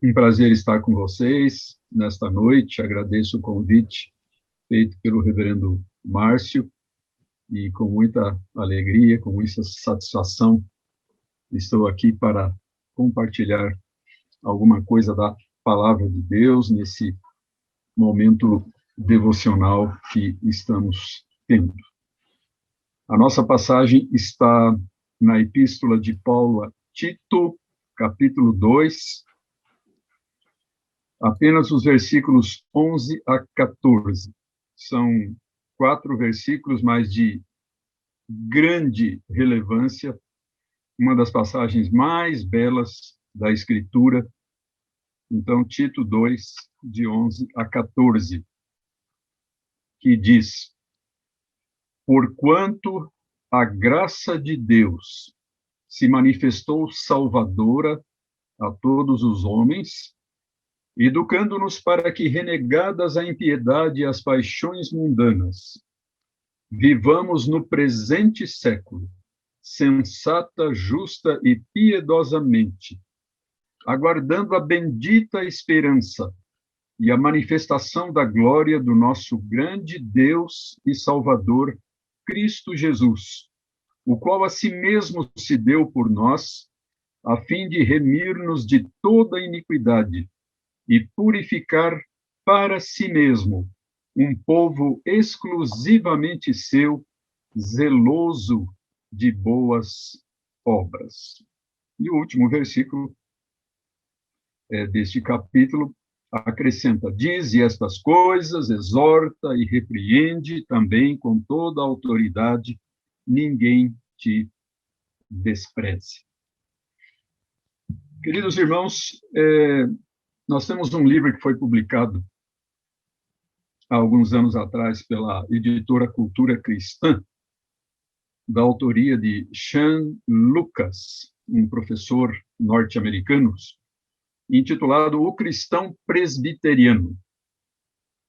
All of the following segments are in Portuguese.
um prazer estar com vocês nesta noite. Agradeço o convite feito pelo reverendo Márcio e com muita alegria, com muita satisfação, estou aqui para compartilhar alguma coisa da palavra de Deus nesse momento devocional que estamos tendo. A nossa passagem está na Epístola de Paulo a Tito, capítulo 2, apenas os versículos 11 a 14. São 4 versículos, mas de grande relevância, uma das passagens mais belas da Escritura. Então, Tito 2, de 11 a 14, que diz: Porquanto a graça de Deus se manifestou salvadora a todos os homens, educando-nos para que, renegadas a impiedade e as paixões mundanas, vivamos no presente século, sensata, justa e piedosamente, aguardando a bendita esperança e a manifestação da glória do nosso grande Deus e Salvador, Cristo Jesus, o qual a si mesmo se deu por nós, a fim de remir-nos de toda iniquidade e purificar para si mesmo um povo exclusivamente seu, zeloso de boas obras. E o último versículo deste capítulo acrescenta: dize estas coisas, exorta e repreende também com toda a autoridade, ninguém te despreze. Queridos irmãos, nós temos um livro que foi publicado há alguns anos atrás pela editora Cultura Cristã, da autoria de Sean Lucas, um professor norte-americano, intitulado O Cristão Presbiteriano.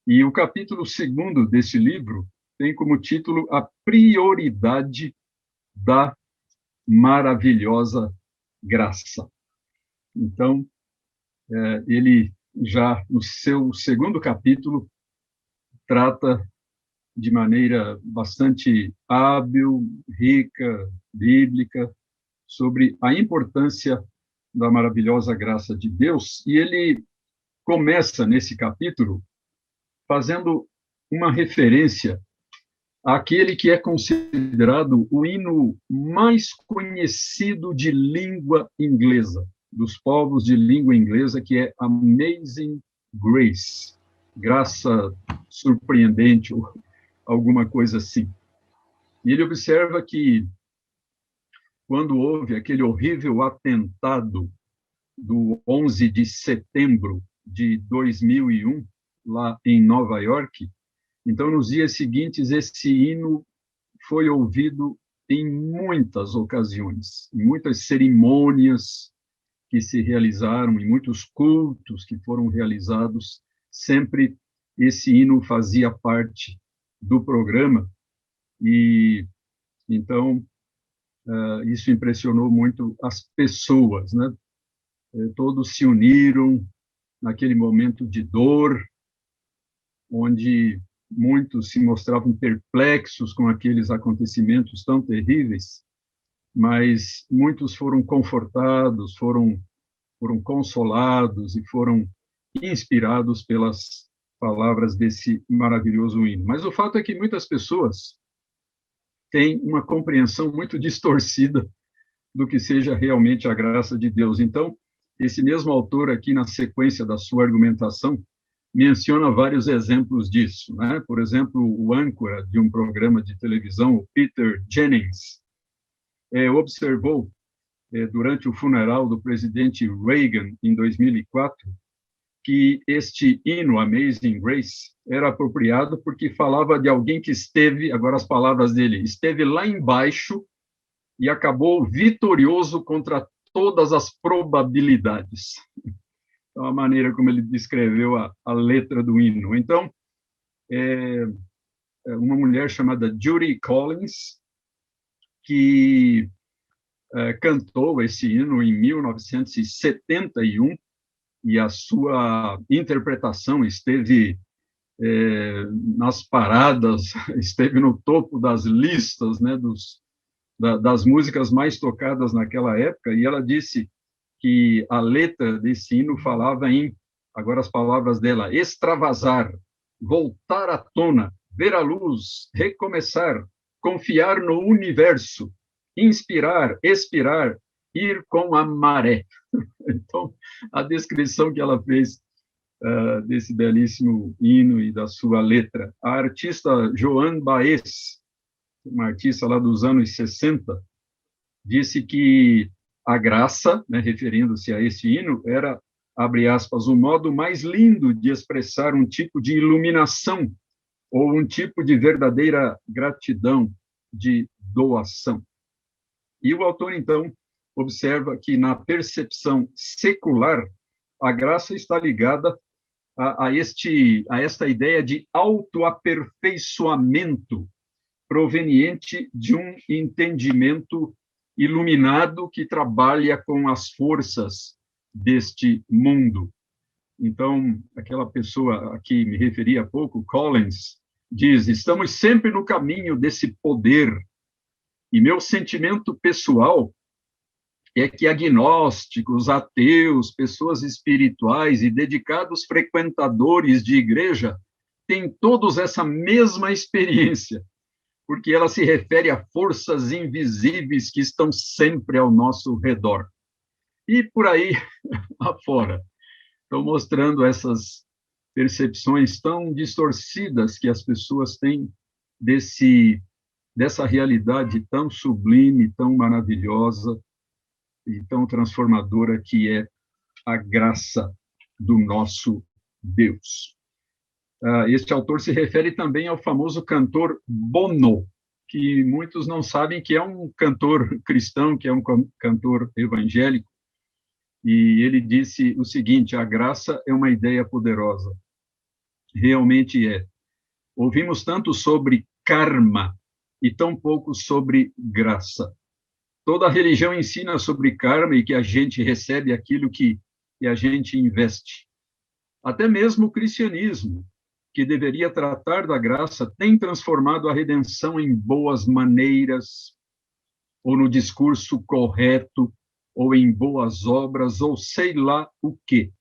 E o capítulo 2 desse livro tem como título A Prioridade da Maravilhosa Graça. Então, ele já no seu segundo capítulo trata de maneira bastante hábil, rica, bíblica, sobre a importância da maravilhosa graça de Deus, e ele começa nesse capítulo fazendo uma referência àquele que é considerado o hino mais conhecido de língua inglesa, dos povos de língua inglesa, que é Amazing Grace, graça surpreendente, ou alguma coisa assim. E ele observa que, quando houve aquele horrível atentado do 11 de setembro de 2001, lá em Nova York, então, nos dias seguintes, esse hino foi ouvido em muitas ocasiões, em muitas cerimônias que se realizaram, em muitos cultos que foram realizados, sempre esse hino fazia parte do programa, e então isso impressionou muito as pessoas, né? Todos se uniram naquele momento de dor, onde muitos se mostravam perplexos com aqueles acontecimentos tão terríveis, mas muitos foram confortados, foram consolados e foram inspirados pelas palavras desse maravilhoso hino. Mas o fato é que muitas pessoas têm uma compreensão muito distorcida do que seja realmente a graça de Deus. Então, esse mesmo autor aqui, na sequência da sua argumentação, menciona vários exemplos disso, né? Por exemplo, o âncora de um programa de televisão, o Peter Jennings, observou, durante o funeral do presidente Reagan, em 2004, que este hino, Amazing Grace, era apropriado porque falava de alguém que esteve, agora as palavras dele, esteve lá embaixo e acabou vitorioso contra todas as probabilidades. Então, a maneira como ele descreveu a letra do hino. Então, uma mulher chamada Judy Collins, que cantou esse hino em 1971, e a sua interpretação esteve nas paradas, esteve no topo das listas, né, das músicas mais tocadas naquela época, e ela disse que a letra desse hino falava em, agora as palavras dela, extravasar, voltar à tona, ver a luz, recomeçar, confiar no universo, inspirar, expirar, ir com a maré. Então, a descrição que ela fez desse belíssimo hino e da sua letra. A artista Joan Baez, uma artista lá dos anos 60, disse que a graça, né, referindo-se a esse hino, era, abre aspas, o modo mais lindo de expressar um tipo de iluminação ou um tipo de verdadeira gratidão, de doação. E o autor, então, observa que na percepção secular, a graça está ligada a esta ideia de autoaperfeiçoamento proveniente de um entendimento iluminado que trabalha com as forças deste mundo. Então, aquela pessoa a que me referi há pouco, Collins, diz: estamos sempre no caminho desse poder. E meu sentimento pessoal é que agnósticos, ateus, pessoas espirituais e dedicados frequentadores de igreja têm todos essa mesma experiência, porque ela se refere a forças invisíveis que estão sempre ao nosso redor. E por aí afora, estão mostrando essas percepções tão distorcidas que as pessoas têm dessa realidade tão sublime, tão maravilhosa e tão transformadora que é a graça do nosso Deus. Este autor se refere também ao famoso cantor Bono, que muitos não sabem que é um cantor cristão, que é um cantor evangélico, e ele disse o seguinte: a graça é uma ideia poderosa. Realmente é. Ouvimos tanto sobre karma e tão pouco sobre graça. Toda a religião ensina sobre karma e que a gente recebe aquilo que a gente investe. Até mesmo o cristianismo, que deveria tratar da graça, tem transformado a redenção em boas maneiras, ou no discurso correto, ou em boas obras, ou sei lá o quê.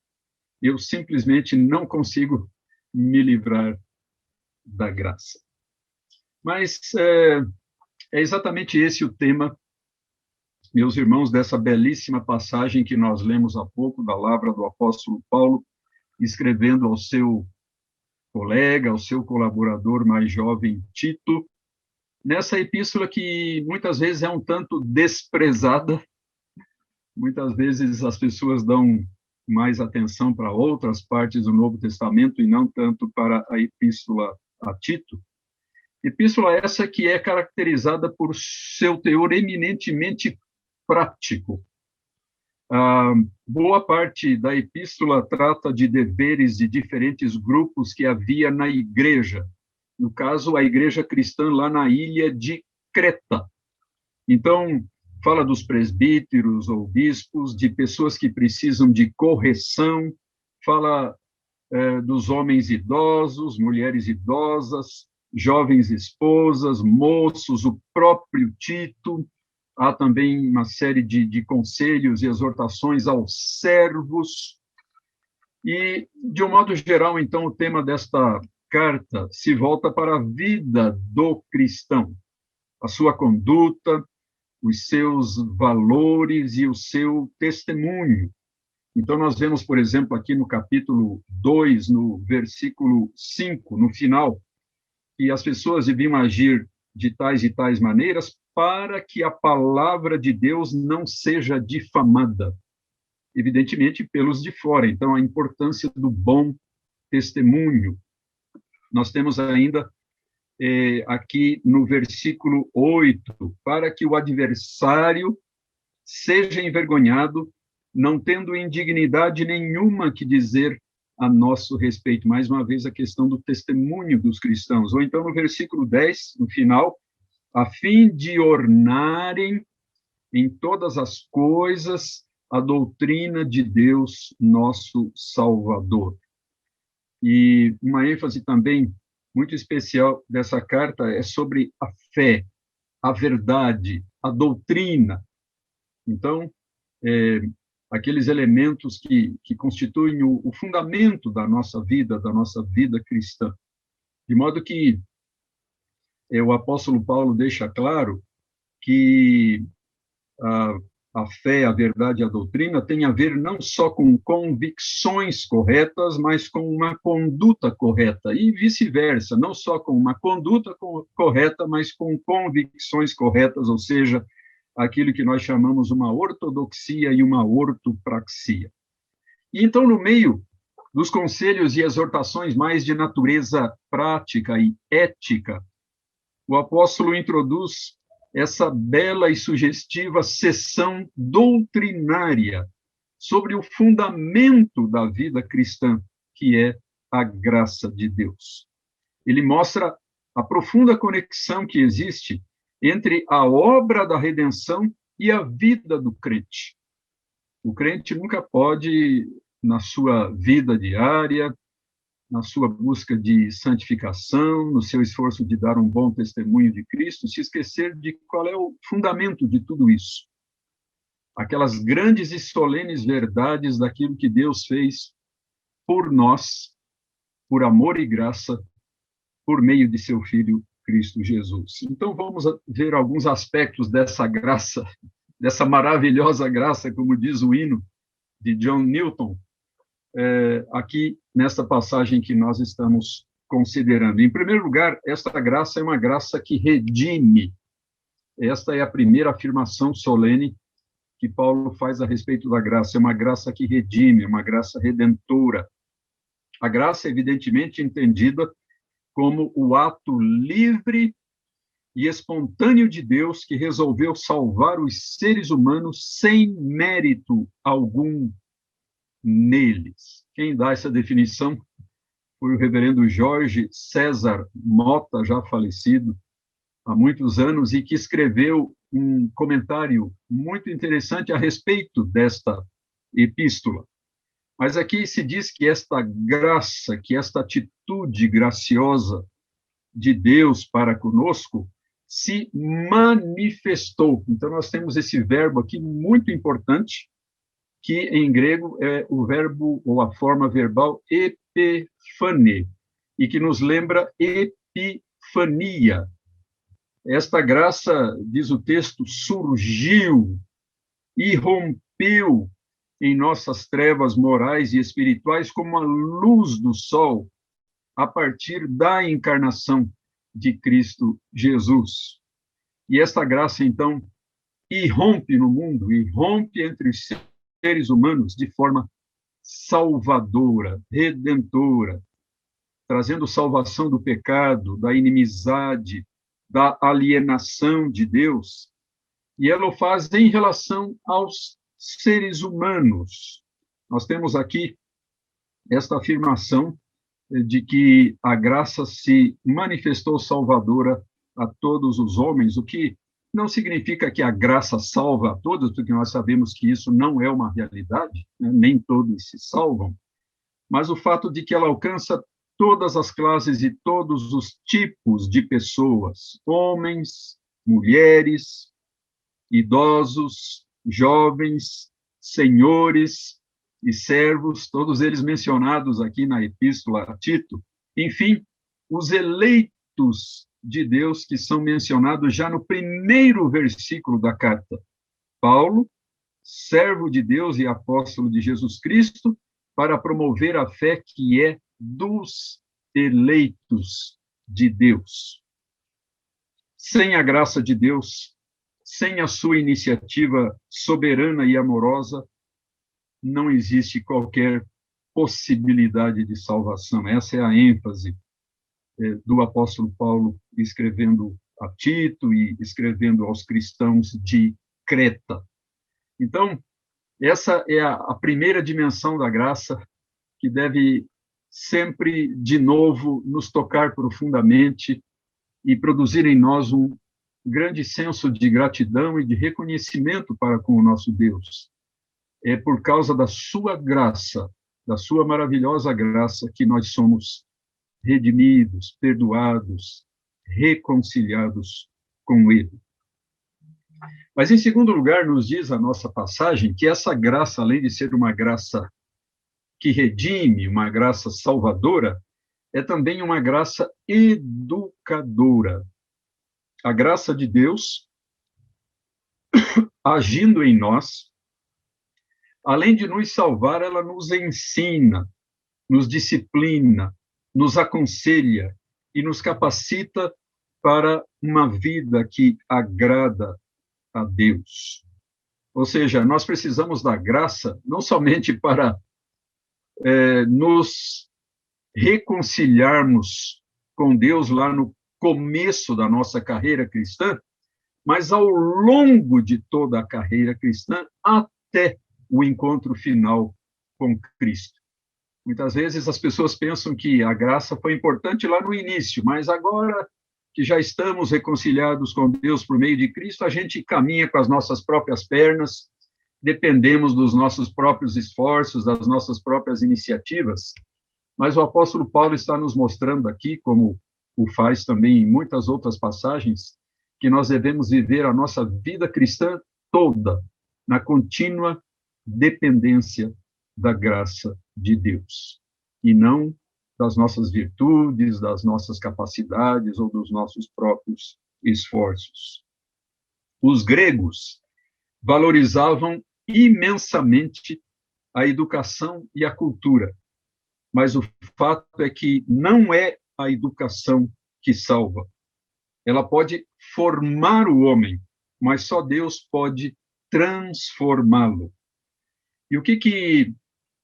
Eu simplesmente não consigo me livrar da graça. Mas é exatamente esse o tema, meus irmãos, dessa belíssima passagem que nós lemos há pouco, da palavra do apóstolo Paulo, escrevendo ao seu colega, ao seu colaborador mais jovem, Tito, nessa epístola que muitas vezes é um tanto desprezada, muitas vezes as pessoas dão mais atenção para outras partes do Novo Testamento e não tanto para a epístola a Tito. Epístola essa que é caracterizada por seu teor eminentemente prático. Boa parte da epístola trata de deveres de diferentes grupos que havia na igreja, no caso, a igreja cristã lá na ilha de Creta. Então, fala dos presbíteros ou bispos, de pessoas que precisam de correção, fala dos homens idosos, mulheres idosas, jovens esposas, moços, o próprio Tito. Há também uma série de conselhos e exortações aos servos. E, de um modo geral, então, o tema desta carta se volta para a vida do cristão, a sua conduta, os seus valores e o seu testemunho. Então, nós vemos, por exemplo, aqui no capítulo 2, no versículo 5, no final, que as pessoas deviam agir de tais e tais maneiras para que a palavra de Deus não seja difamada, evidentemente pelos de fora. Então, a importância do bom testemunho. Nós temos ainda aqui no versículo 8, para que o adversário seja envergonhado, não tendo indignidade nenhuma que dizer a nosso respeito. Mais uma vez, a questão do testemunho dos cristãos. Ou então, no versículo 10, no final, a fim de ornarem em todas as coisas a doutrina de Deus, nosso Salvador. E uma ênfase também muito especial dessa carta é sobre a fé, a verdade, a doutrina. Então, aqueles elementos que constituem o fundamento da nossa vida cristã. De modo que o apóstolo Paulo deixa claro que a fé, a verdade e a doutrina têm a ver não só com convicções corretas, mas com uma conduta correta, e vice-versa, não só com uma conduta correta, mas com convicções corretas, ou seja, aquilo que nós chamamos uma ortodoxia e uma ortopraxia. E então, no meio dos conselhos e exortações mais de natureza prática e ética, o apóstolo introduz essa bela e sugestiva seção doutrinária sobre o fundamento da vida cristã, que é a graça de Deus. Ele mostra a profunda conexão que existe entre a obra da redenção e a vida do crente. O crente nunca pode, na sua vida diária, na sua busca de santificação, no seu esforço de dar um bom testemunho de Cristo, se esquecer de qual é o fundamento de tudo isso. Aquelas grandes e solenes verdades daquilo que Deus fez por nós, por amor e graça, por meio de seu Filho Cristo Jesus. Então, vamos ver alguns aspectos dessa graça, dessa maravilhosa graça, como diz o hino de John Newton, aqui nesta passagem que nós estamos considerando. Em primeiro lugar, esta graça é uma graça que redime. Esta é a primeira afirmação solene que Paulo faz a respeito da graça. É uma graça que redime, uma graça redentora. A graça, evidentemente, entendida como o ato livre e espontâneo de Deus que resolveu salvar os seres humanos sem mérito algum neles. Quem dá essa definição foi o reverendo Jorge César Mota, já falecido há muitos anos, e que escreveu um comentário muito interessante a respeito desta epístola. Mas aqui se diz que esta graça, que esta atitude graciosa de Deus para conosco se manifestou. Então, nós temos esse verbo aqui muito importante, que em grego é o verbo ou a forma verbal epifane, e que nos lembra epifania. Esta graça, diz o texto, surgiu e rompeu em nossas trevas morais e espirituais como a luz do sol a partir da encarnação de Cristo Jesus. E esta graça, então, irrompe no mundo, irrompe entre os seres humanos de forma salvadora, redentora, trazendo salvação do pecado, da inimizade, da alienação de Deus. E ela o faz em relação aos seres humanos. Nós temos aqui esta afirmação de que a graça se manifestou salvadora a todos os homens, o que não significa que a graça salva a todos, porque nós sabemos que isso não é uma realidade, né? Nem todos se salvam, mas o fato de que ela alcança todas as classes e todos os tipos de pessoas, homens, mulheres, idosos, jovens, senhores e servos, todos eles mencionados aqui na epístola a Tito. Enfim, os eleitos de Deus que são mencionados já no primeiro versículo da carta. Paulo, servo de Deus e apóstolo de Jesus Cristo, para promover a fé que é dos eleitos de Deus. Sem a graça de Deus, sem a sua iniciativa soberana e amorosa, não existe qualquer possibilidade de salvação. Essa é a ênfase do apóstolo Paulo, escrevendo a Tito e escrevendo aos cristãos de Creta. Então, essa é a primeira dimensão da graça, que deve sempre, de novo, nos tocar profundamente e produzir em nós um grande senso de gratidão e de reconhecimento para com o nosso Deus. é por causa da sua graça, da sua maravilhosa graça, que nós somos redimidos, perdoados, reconciliados com Ele. Mas, em segundo lugar, nos diz a nossa passagem que essa graça, além de ser uma graça que redime, uma graça salvadora, é também uma graça educadora. A graça de Deus, agindo em nós, além de nos salvar, ela nos ensina, nos disciplina, nos aconselha e nos capacita para uma vida que agrada a Deus. Ou seja, nós precisamos da graça não somente para nos reconciliarmos com Deus lá no começo da nossa carreira cristã, mas ao longo de toda a carreira cristã, até o encontro final com Cristo. Muitas vezes as pessoas pensam que a graça foi importante lá no início, mas agora que já estamos reconciliados com Deus por meio de Cristo, a gente caminha com as nossas próprias pernas, dependemos dos nossos próprios esforços, das nossas próprias iniciativas. Mas o apóstolo Paulo está nos mostrando aqui, como o faz também em muitas outras passagens, que nós devemos viver a nossa vida cristã toda na contínua dependência da graça de Deus, e não das nossas virtudes, das nossas capacidades ou dos nossos próprios esforços. Os gregos valorizavam imensamente a educação e a cultura, mas o fato é que não é a educação que salva. Ela pode formar o homem, mas só Deus pode transformá-lo. E o que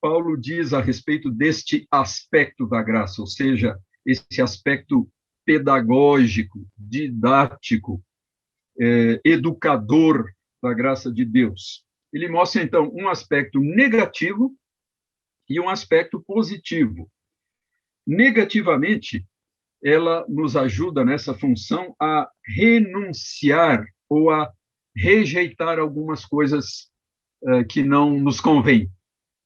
Paulo diz a respeito deste aspecto da graça, ou seja, esse aspecto pedagógico, didático, educador da graça de Deus? Ele mostra, então, um aspecto negativo e um aspecto positivo. Negativamente, ela nos ajuda nessa função a renunciar ou a rejeitar algumas coisas que não nos convêm,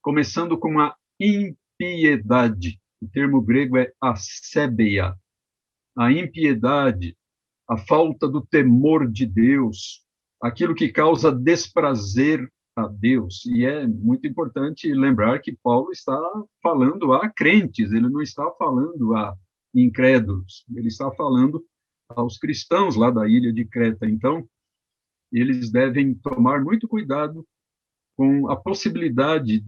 começando com a impiedade. O termo grego é asebeia. A impiedade, a falta do temor de Deus, aquilo que causa desprazer a Deus. E é muito importante lembrar que Paulo está falando a crentes, ele não está falando a incrédulos, ele está falando aos cristãos lá da ilha de Creta. Então, eles devem tomar muito cuidado com a possibilidade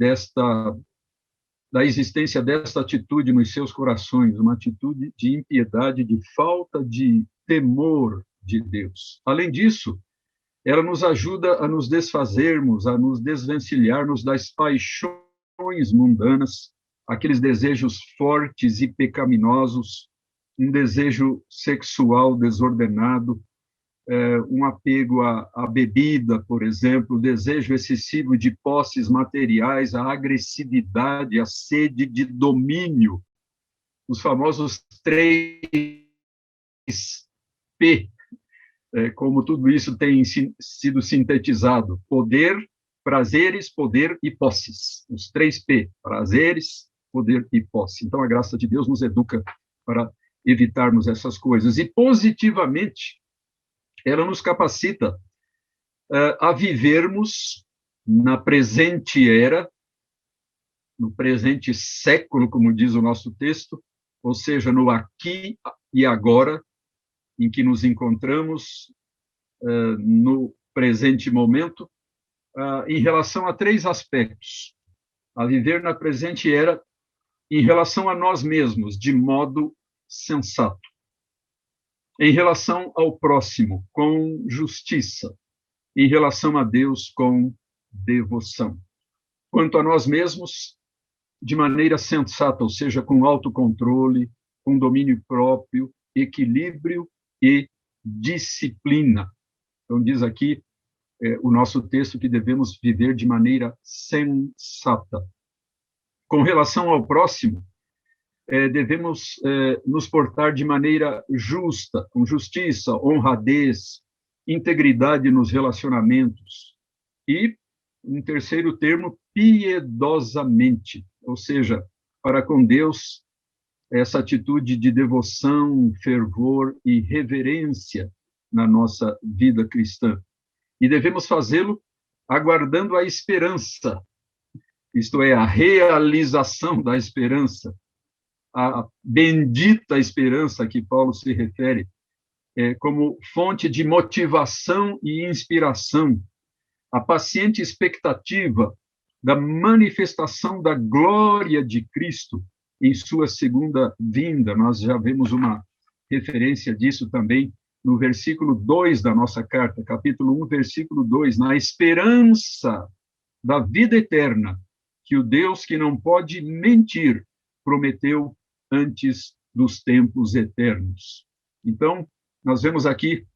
da existência desta atitude nos seus corações, uma atitude de impiedade, de falta de temor de Deus. Além disso, ela nos ajuda a nos desfazermos, a nos desvencilharmos das paixões mundanas, aqueles desejos fortes e pecaminosos, um desejo sexual desordenado, um apego à bebida, por exemplo, o desejo excessivo de posses materiais, a agressividade, a sede de domínio, os famosos 3P, como tudo isso tem sido sintetizado: poder, prazeres, poder e posses. Os 3P, prazeres, poder e posse. Então, a graça de Deus nos educa para evitarmos essas coisas. E, positivamente, ela nos capacita a vivermos na presente era, no presente século, como diz o nosso texto, ou seja, no aqui e agora, em que nos encontramos no presente momento, em relação a 3 aspectos. A viver na presente era em relação a nós mesmos, de modo sensato. Em relação ao próximo, com justiça. Em relação a Deus, com devoção. Quanto a nós mesmos, de maneira sensata, ou seja, com autocontrole, com domínio próprio, equilíbrio e disciplina. Então, diz aqui o nosso texto que devemos viver de maneira sensata. Com relação ao próximo, devemos nos portar de maneira justa, com justiça, honradez, integridade nos relacionamentos. E, um terceiro termo, piedosamente, ou seja, para com Deus, essa atitude de devoção, fervor e reverência na nossa vida cristã. E devemos fazê-lo aguardando a esperança, isto é, a realização da esperança, a bendita esperança a que Paulo se refere, como fonte de motivação e inspiração, a paciente expectativa da manifestação da glória de Cristo em sua segunda vinda. Nós já vemos uma referência disso também no versículo 2 da nossa carta, capítulo 1, versículo 2, na esperança da vida eterna, que o Deus que não pode mentir prometeu antes dos tempos eternos. Então, nós vemos aqui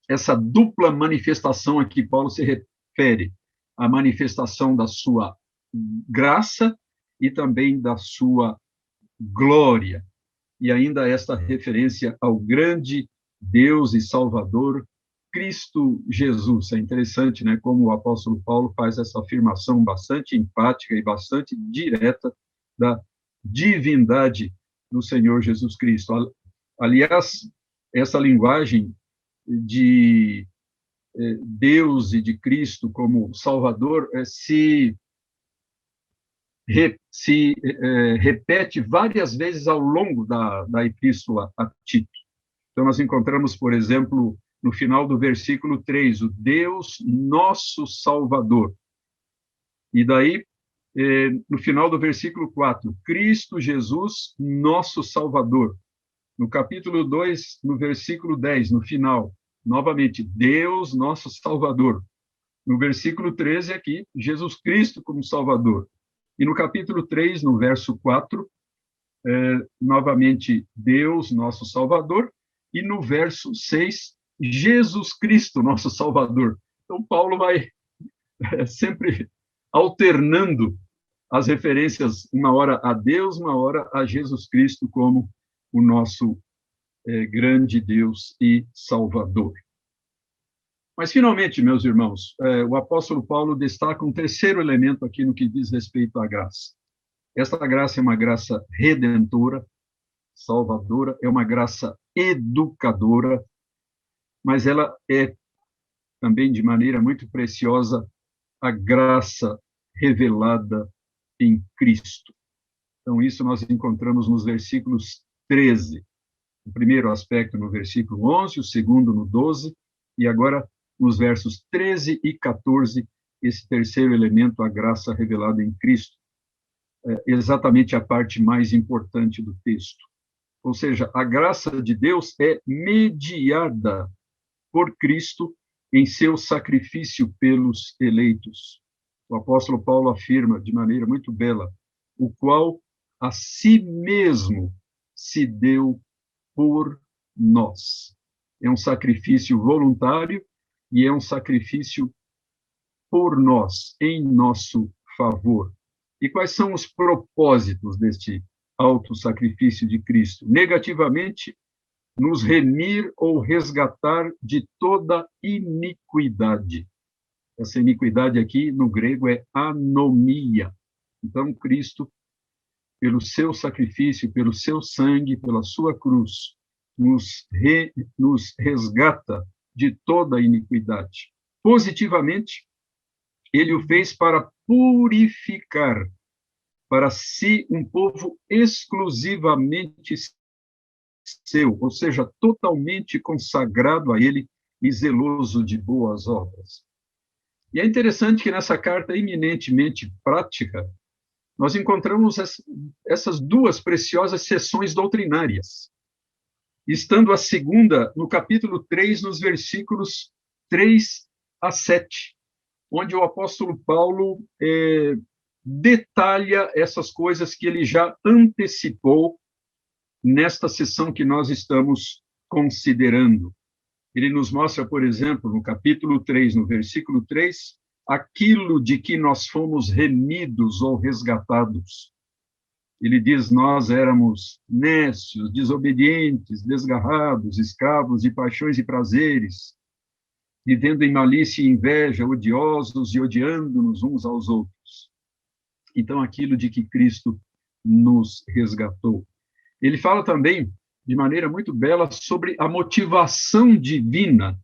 essa dupla manifestação a que Paulo se refere, a manifestação da sua graça e também da sua glória. E ainda esta referência ao grande Deus e Salvador, Cristo Jesus. É interessante, né, como o apóstolo Paulo faz essa afirmação bastante empática e bastante direta da divindade do Senhor Jesus Cristo. Aliás, essa linguagem de Deus e de Cristo como Salvador se repete várias vezes ao longo da epístola a Tito. Então, nós encontramos, por exemplo, no final do versículo 3, o Deus nosso Salvador. E daí, no final do versículo 4, Cristo Jesus, nosso Salvador. No capítulo 2, no versículo 10, no final, novamente, Deus nosso Salvador. No versículo 13 aqui, Jesus Cristo como Salvador. E no capítulo 3, no verso 4, novamente, Deus nosso Salvador. E no verso 6, Jesus Cristo nosso Salvador. Então, Paulo vai sempre alternando as referências, uma hora a Deus, uma hora a Jesus Cristo como o nosso grande Deus e Salvador. Mas, finalmente, meus irmãos, o apóstolo Paulo destaca um terceiro elemento aqui no que diz respeito à graça. Esta graça é uma graça redentora, salvadora, é uma graça educadora, mas ela é também, de maneira muito preciosa, a graça revelada em Cristo. Então, isso nós encontramos nos versículos 13. O primeiro aspecto no versículo 11, o segundo no 12, e agora nos versos 13 e 14, esse terceiro elemento, a graça revelada em Cristo. É exatamente a parte mais importante do texto. Ou seja, a graça de Deus é mediada por Cristo em seu sacrifício pelos eleitos. O apóstolo Paulo afirma de maneira muito bela, o qual a si mesmo se deu por nós. É um sacrifício voluntário e é um sacrifício por nós, em nosso favor. E quais são os propósitos deste auto-sacrifício de Cristo? Negativamente, nos remir ou resgatar de toda iniquidade. Essa iniquidade aqui, no grego, é anomia. Então, Cristo, pelo seu sacrifício, pelo seu sangue, pela sua cruz, nos resgata de toda iniquidade. Positivamente, ele o fez para purificar para si um povo exclusivamente seu, ou seja, totalmente consagrado a ele e zeloso de boas obras. E é interessante que nessa carta eminentemente prática, nós encontramos essas duas preciosas seções doutrinárias. Estando a segunda no capítulo 3, nos versículos 3 a 7, onde o apóstolo Paulo detalha essas coisas que ele já antecipou nesta sessão que nós estamos considerando. Ele nos mostra, por exemplo, no capítulo 3, no versículo 3, aquilo de que nós fomos remidos ou resgatados. Ele diz, nós éramos nécios, desobedientes, desgarrados, escravos de paixões e prazeres, vivendo em malícia e inveja, odiosos e odiando-nos uns aos outros. Então, aquilo de que Cristo nos resgatou. Ele fala também, de maneira muito bela, sobre a motivação divina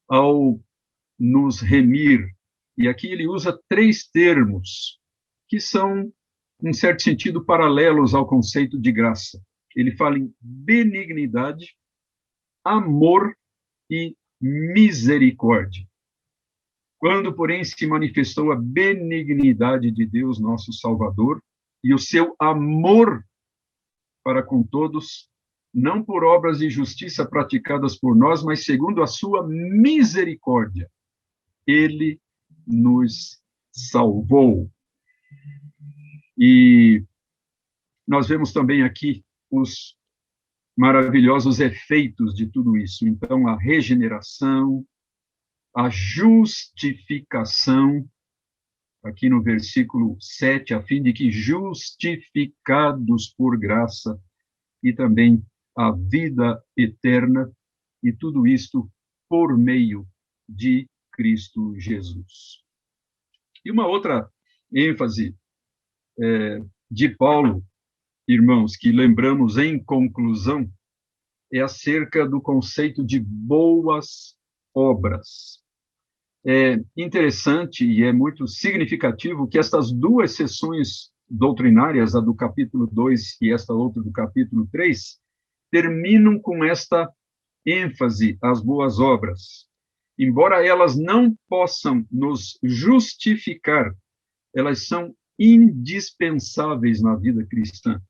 ao nos remir. E aqui ele usa 3 termos que são, em certo sentido, paralelos ao conceito de graça. Ele fala em benignidade, amor e misericórdia. Quando, porém, se manifestou a benignidade de Deus, nosso Salvador, e o seu amor para com todos, não por obras de justiça praticadas por nós, mas segundo a sua misericórdia, ele nos salvou. E nós vemos também aqui os maravilhosos efeitos de tudo isso. Então, a regeneração, a justificação, aqui no versículo 7, a fim de que justificados por graça, e também a vida eterna, e tudo isto por meio de Cristo Jesus. E uma outra ênfase de Paulo, irmãos, que lembramos em conclusão, é acerca do conceito de boas obras. É interessante e é muito significativo que estas 2 sessões doutrinárias, a do capítulo 2 e esta outra do capítulo 3, terminam com esta ênfase às boas obras. Embora elas não possam nos justificar, elas são indispensáveis na vida cristã.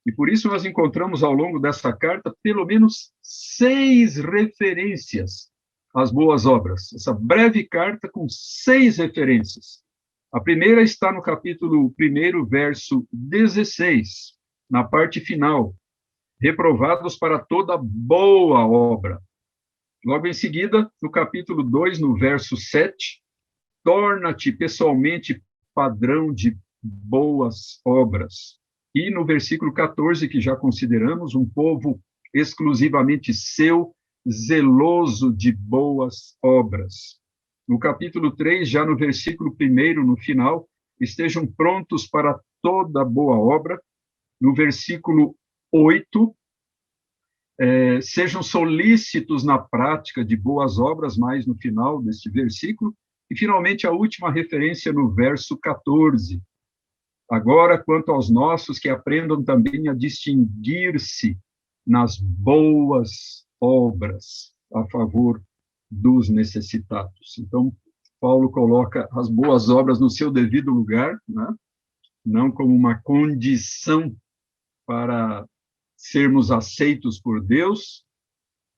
E por isso nós encontramos ao longo dessa carta pelo menos 6 referências às boas obras. Essa breve carta com 6 referências. A primeira está no capítulo 1, verso 16, na parte final. Reprovados para toda boa obra. Logo em seguida, no capítulo 2, no verso 7, torna-te pessoalmente padrão de boas obras. E no versículo 14, que já consideramos, um povo exclusivamente seu, zeloso de boas obras. No capítulo 3, já no versículo 1, no final, estejam prontos para toda boa obra. No versículo 8, sejam solícitos na prática de boas obras, mais no final deste versículo. E, finalmente, a última referência no verso 14. Agora, quanto aos nossos, que aprendam também a distinguir-se nas boas obras a favor dos necessitados. Então, Paulo coloca as boas obras no seu devido lugar, né? Não como uma condição para sermos aceitos por Deus,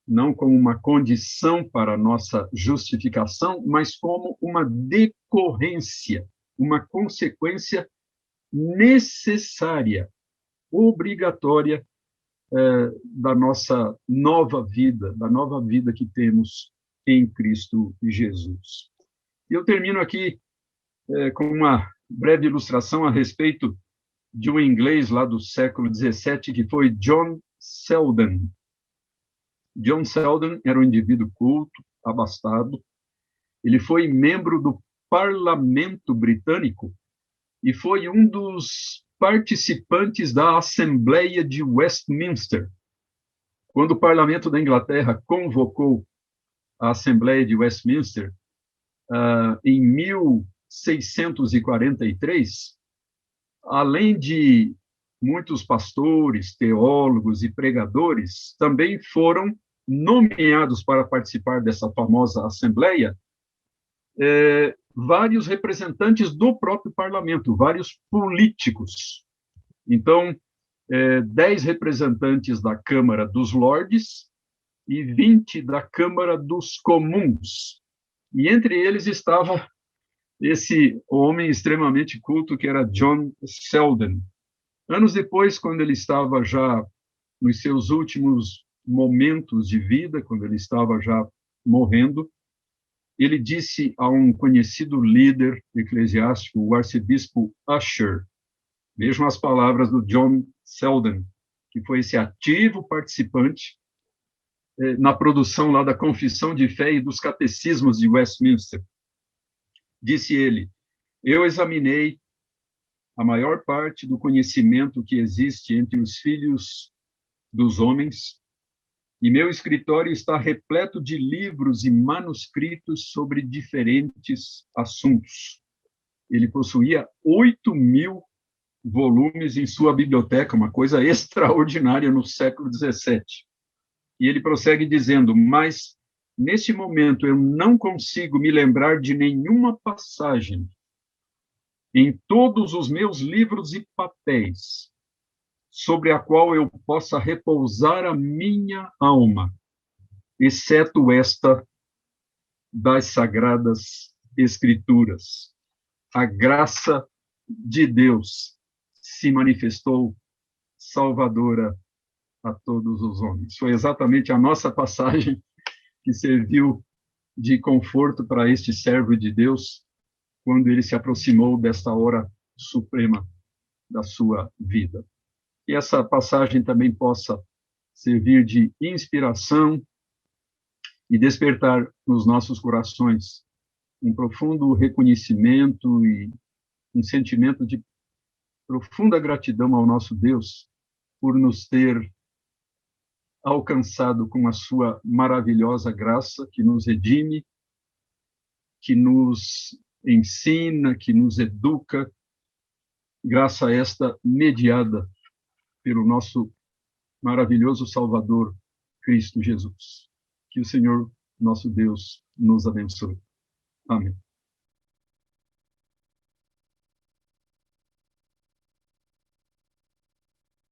não como uma condição para a nossa justificação, mas como uma decorrência, uma consequência necessária, obrigatória da nossa nova vida, da nova vida que temos em Cristo Jesus. E eu termino aqui com uma breve ilustração a respeito de um inglês lá do século XVII, que foi John Selden. John Selden era um indivíduo culto, abastado. Ele foi membro do Parlamento Britânico e foi um dos participantes da Assembleia de Westminster. Quando o Parlamento da Inglaterra convocou a Assembleia de Westminster, em 1643, além de muitos pastores, teólogos e pregadores, também foram nomeados para participar dessa famosa Assembleia vários representantes do próprio parlamento, vários políticos. Então, 10 representantes da Câmara dos Lordes e 20 da Câmara dos Comuns. E entre eles estava esse homem extremamente culto, que era John Selden. Anos depois, quando ele estava já nos seus últimos momentos de vida, quando ele estava já morrendo, ele disse a um conhecido líder eclesiástico, o arcebispo Usher, vejam as palavras do John Selden, que foi esse ativo participante na produção lá da Confissão de Fé e dos Catecismos de Westminster. Disse ele: eu examinei a maior parte do conhecimento que existe entre os filhos dos homens, e meu escritório está repleto de livros e manuscritos sobre diferentes assuntos. Ele possuía 8.000 volumes em sua biblioteca, uma coisa extraordinária no século XVII. E ele prossegue dizendo: mas, neste momento, eu não consigo me lembrar de nenhuma passagem em todos os meus livros e papéis sobre a qual eu possa repousar a minha alma, exceto esta das Sagradas Escrituras. A graça de Deus se manifestou salvadora a todos os homens. Foi exatamente a nossa passagem que serviu de conforto para este servo de Deus quando ele se aproximou desta hora suprema da sua vida. Que essa passagem também possa servir de inspiração e despertar nos nossos corações um profundo reconhecimento e um sentimento de profunda gratidão ao nosso Deus por nos ter alcançado com a sua maravilhosa graça, que nos redime, que nos ensina, que nos educa, graça esta mediada pelo nosso maravilhoso Salvador, Cristo Jesus. Que o Senhor, nosso Deus, nos abençoe. Amém.